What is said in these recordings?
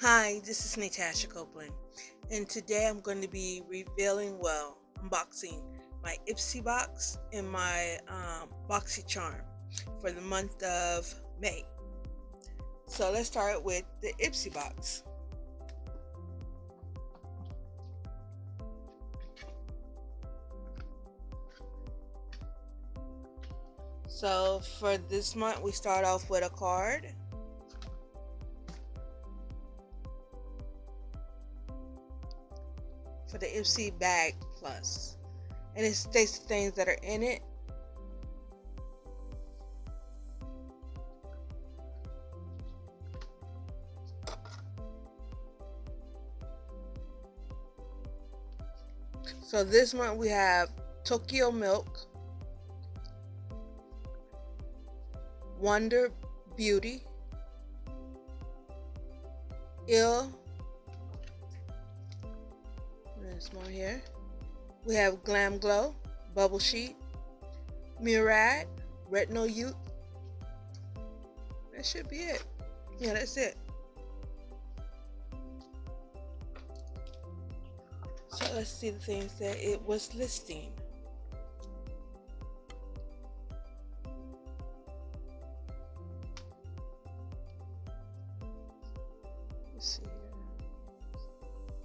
Hi, this is Natasha Copeland, and today I'm going to be unboxing my Ipsy box and my BoxyCharm for the month of May. So let's start with the Ipsy box. So for this month, we start off with a card. For the Ipsy Bag Plus, and it states the things that are in it. So this month we have TokyoMilk, Wonder Beauty, There's more here. We have GlamGlow, Bubble Sheet, Murad, Retinol Youth. That should be it. Yeah, that's it. So let's see the things that it was listing. Let's see.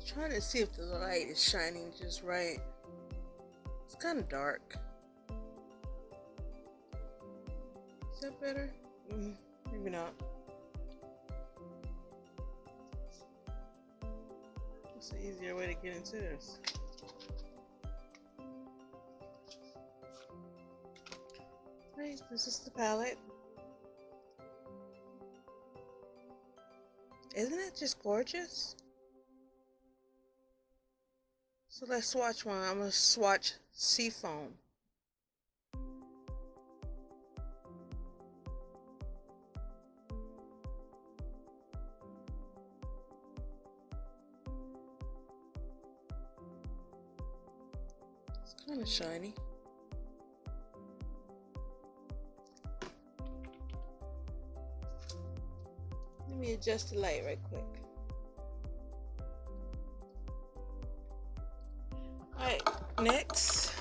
Trying to see if the light is shining just right. It's kind of dark. Is that better? Maybe not. What's an easier way to get into this? Right, this is the palette. Isn't it just gorgeous? So let's swatch one. I'm going to swatch Seafoam. It's kind of shiny. Let me adjust the light right quick. Alright, next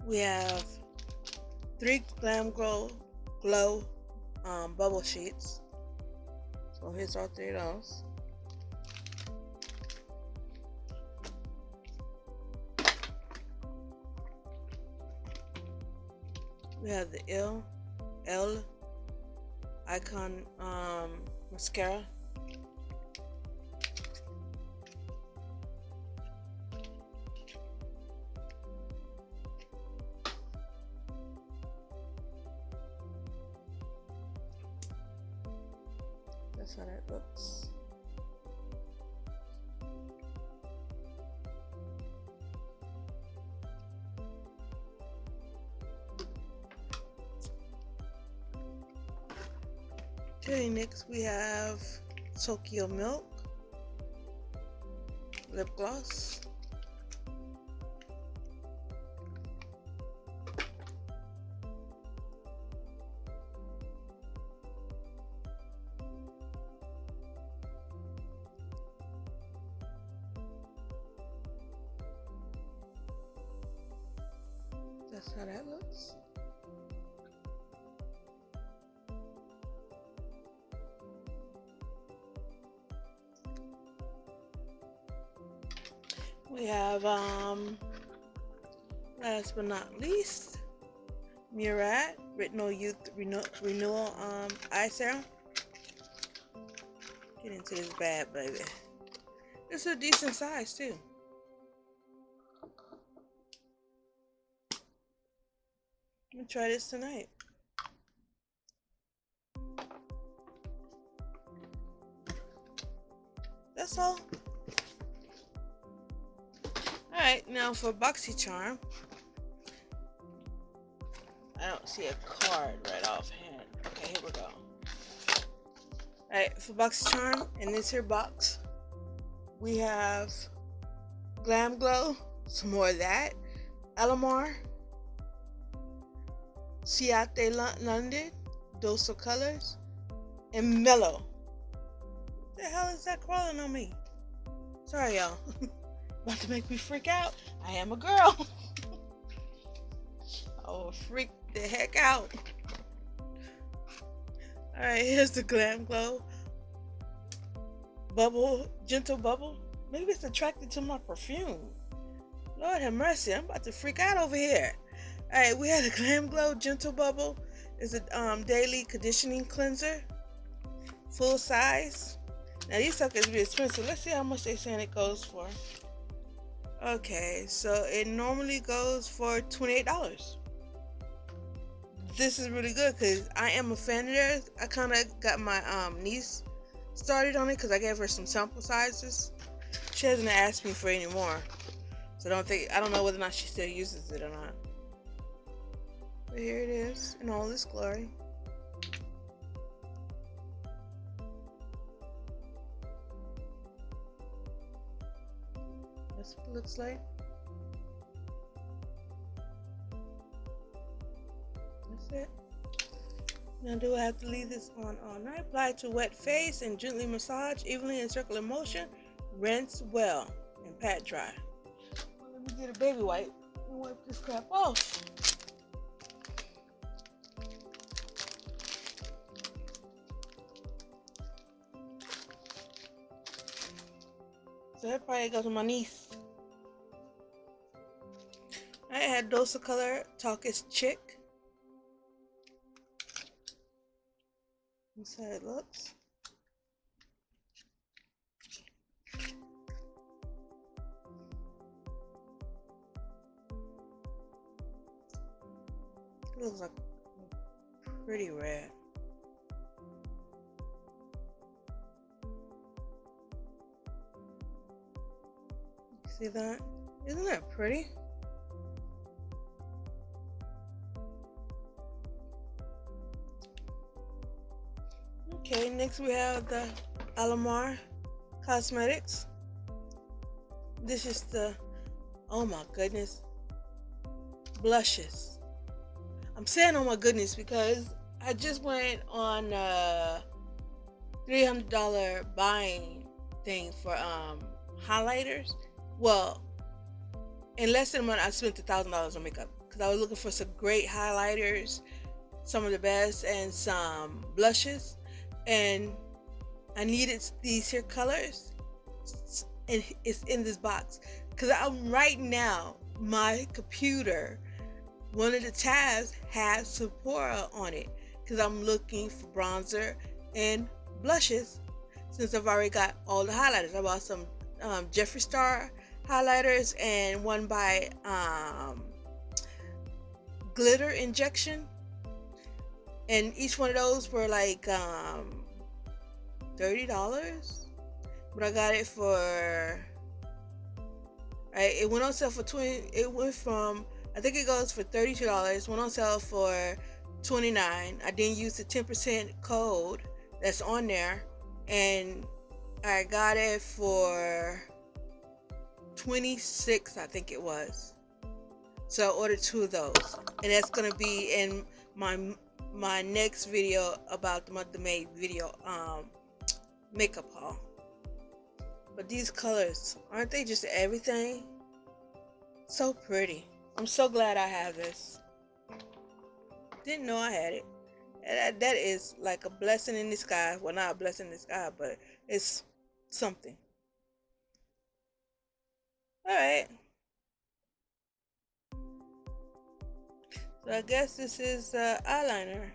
we have 3 GlamGlow bubble sheets. So here's all 3 of those. We have the L Icon mascara. That's how that looks. Okay, next we have TokyoMilk lip gloss. That's how that looks. We have last but not least, Murad Retinol Youth Renewal Eyeshadow. Get into this bad baby. It's a decent size too. I'm gonna try this tonight. That's all. Alright, now for BoxyCharm. I don't see a card right offhand. Okay, here we go. Alright, for BoxyCharm, in this here box, we have GlamGlow, some more of that, Alamar, Ciate London, Dose of Colors, and Mellow. the hell is that crawling on me? Sorry, y'all. About to make me freak out. I am a girl. Oh, freak the heck out. Alright, here's the GlamGlow bubble, gentle bubble. Maybe it's attracted to my perfume. Lord have mercy, I'm about to freak out over here. Alright, we have the GlamGlow gentle bubble. It's a daily conditioning cleanser, full size. Now these suckers be expensive. Let's see how much they're saying it goes for. Okay, so it normally goes for $28. This is really good because I am a fan of theirs. I kind of got my niece started on it because I gave her some sample sizes. She hasn't asked me for any more, so I don't know whether or not she still uses it or not. But here it is in all its glory. That's what it looks like. That's it. Now do I have to leave this on all night? Apply to wet face and gently massage evenly in circular motion. Rinse well and pat dry. Well, let me get a baby wipe and wipe this crap off. So that probably goes to my niece. I had Dose of Color Talk is Chick. That's how it looks. It looks like pretty red. See that? Isn't that pretty? Okay, next we have the Alamar Cosmetics. This is the, oh my goodness, blushes. I'm saying oh my goodness because I just went on a $300 buying thing for highlighters. Well, in less than a month I spent $1,000 on makeup because I was looking for some great highlighters, some of the best, and some blushes. And I needed these here colors, and it's in this box because I'm right now my computer, one of the tabs has Sephora on it because I'm looking for bronzer and blushes since I've already got all the highlighters. I bought some Jeffree Star highlighters and one by Glitter Injection, and each one of those were like $30, but I got it for, right, it went on sale for it went from, I think it goes for $32, went on sale for $29. I didn't use the 10% code that's on there, and I got it for $26, I think it was. So I ordered 2 of those, and that's gonna be in my next video about the month of May video makeup haul. But these colors, aren't they just everything? So pretty. I'm so glad I have this. Didn't know I had it. And that is like a blessing in disguise. Well, not a blessing in disguise, but it's something. Alright. So I guess this is eyeliner,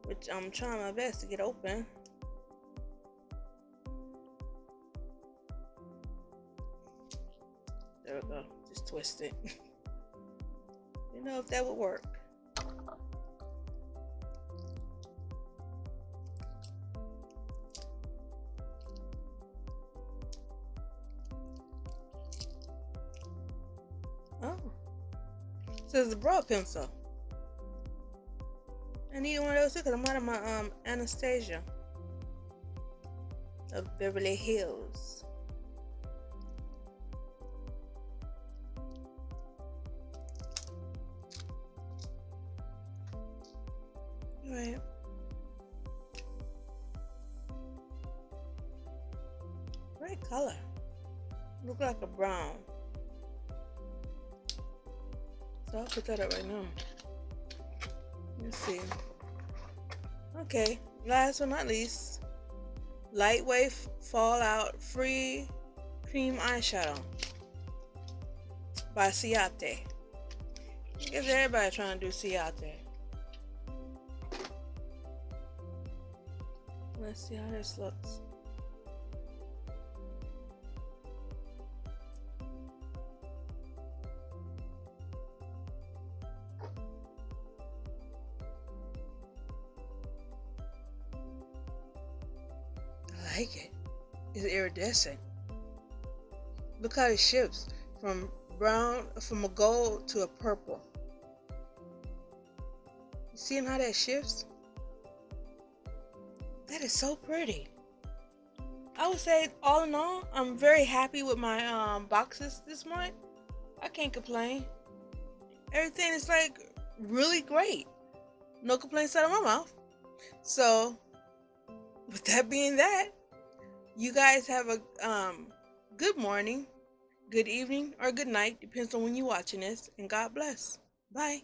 which I'm trying my best to get open. There we go. Just twist it. You know if that would work. Oh. So it's a broad pencil. I need one of those too because I'm out of my Anastasia of Beverly Hills. Right. color. Look like a brown. So I'll put that up right now. Let's see. Okay, last but not least, lightweight fallout free cream eyeshadow by Ciate. I guess everybody trying to do Ciate. Let's see how this looks. I like it. It's iridescent. Look how it shifts from a gold to a purple. You seeing how that shifts? That is so pretty. I would say, all in all, I'm very happy with my boxes this month. I can't complain. Everything is like really great. No complaints out of my mouth. So, with that being that, you guys have a good morning, good evening, or good night, depends on when you're watching this, and God bless. Bye.